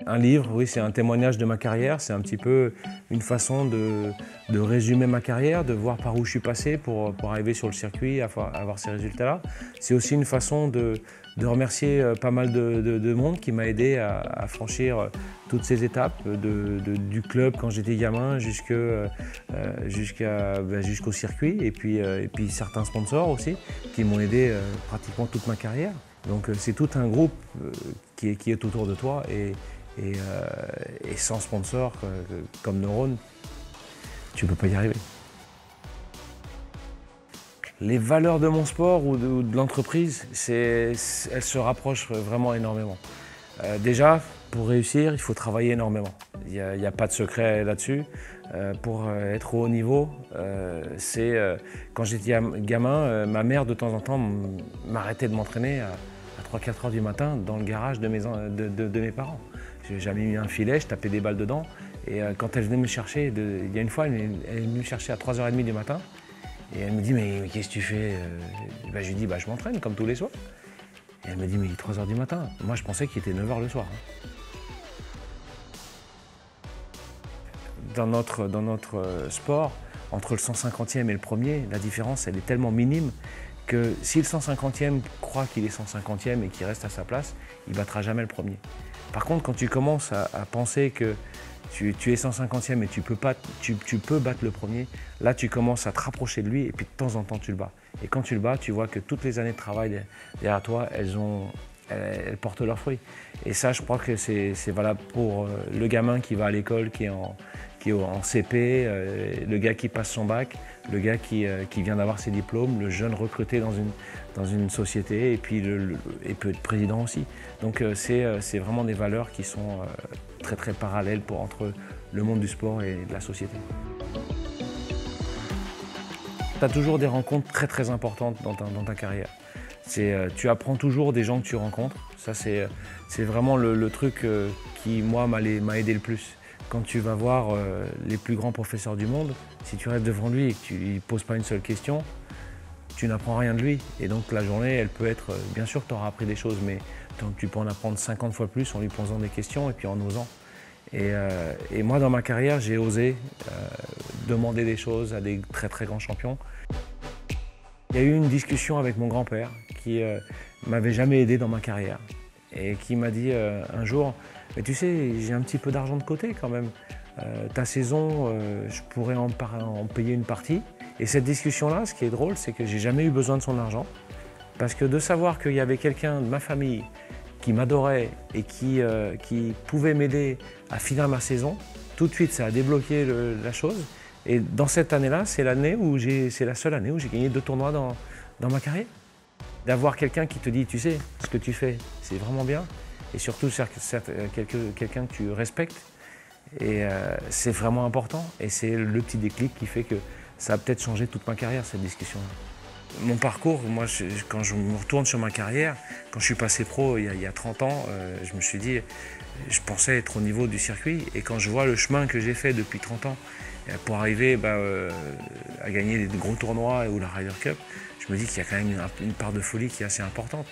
Un livre, oui, c'est un témoignage de ma carrière. C'est un petit peu une façon de résumer ma carrière, de voir par où je suis passé pour arriver sur le circuit, avoir ces résultats-là. C'est aussi une façon de remercier pas mal de monde qui m'a aidé à franchir toutes ces étapes, du club quand j'étais gamin jusqu'au circuit. Et puis certains sponsors aussi qui m'ont aidé pratiquement toute ma carrière. Donc c'est tout un groupe qui est autour de toi et sans sponsor comme Neuron, tu ne peux pas y arriver. Les valeurs de mon sport ou de l'entreprise, elles se rapprochent vraiment énormément. Déjà, pour réussir, il faut travailler énormément. Il n'y a pas de secret là-dessus. Pour être au haut niveau, quand j'étais gamin, ma mère de temps en temps m'arrêtait de m'entraîner à 3-4 heures du matin dans le garage de mes parents. J'avais mis un filet, je tapais des balles dedans. Et quand elle venait me chercher, il y a une fois, elle est venue me chercher à 3h30 du matin. Et elle me dit, mais qu'est-ce que tu fais? Je lui dis, je m'entraîne comme tous les soirs. Et elle me dit, mais il est 3h du matin. Moi, je pensais qu'il était 9h le soir. Dans notre sport, entre le 150e et le premier, la différence, elle est tellement minime que si le 150e croit qu'il est 150e et qu'il reste à sa place, il ne battra jamais le premier. Par contre, quand tu commences à penser que tu es 150e et tu peux battre le premier, là tu commences à te rapprocher de lui et puis de temps en temps tu le bats. Et quand tu le bats, tu vois que toutes les années de travail derrière toi, elles portent leurs fruits. Et ça, je crois que c'est valable pour le gamin qui va à l'école, qui est en CP, le gars qui passe son bac, le gars qui vient d'avoir ses diplômes, le jeune recruté dans une société et puis peut être président aussi. Donc c'est vraiment des valeurs qui sont très très parallèles entre le monde du sport et de la société. Tu as toujours des rencontres très très importantes dans ta carrière. Tu apprends toujours des gens que tu rencontres. Ça, c'est vraiment le truc qui, moi, m'a aidé le plus. Quand tu vas voir les plus grands professeurs du monde, si tu restes devant lui et que tu ne lui poses pas une seule question, tu n'apprends rien de lui. Et donc la journée, elle peut être... Bien sûr que tu auras appris des choses, mais tu peux en apprendre 50 fois plus en lui posant des questions et puis en osant. Et moi, dans ma carrière, j'ai osé demander des choses à des très très grands champions. Il y a eu une discussion avec mon grand-père qui m'avait jamais aidé dans ma carrière et qui m'a dit un jour, mais tu sais, j'ai un petit peu d'argent de côté quand même. Ta saison, je pourrais en payer une partie. Et cette discussion-là, ce qui est drôle, c'est que j'ai jamais eu besoin de son argent. Parce que de savoir qu'il y avait quelqu'un de ma famille qui m'adorait et qui pouvait m'aider à finir ma saison, tout de suite, ça a débloqué la chose. Et dans cette année-là, c'est la seule année où j'ai gagné 2 tournois dans ma carrière. D'avoir quelqu'un qui te dit, tu sais, ce que tu fais, c'est vraiment bien. Et surtout, quelqu'un que tu respectes. Et c'est vraiment important. Et c'est le petit déclic qui fait que ça a peut-être changé toute ma carrière, cette discussion-là. Mon parcours, moi, quand je me retourne sur ma carrière, quand je suis passé pro il y a 30 ans, je me suis dit, je pensais être au niveau du circuit. Et quand je vois le chemin que j'ai fait depuis 30 ans pour arriver à gagner des gros tournois ou la Ryder Cup, je me dis qu'il y a quand même une part de folie qui est assez importante.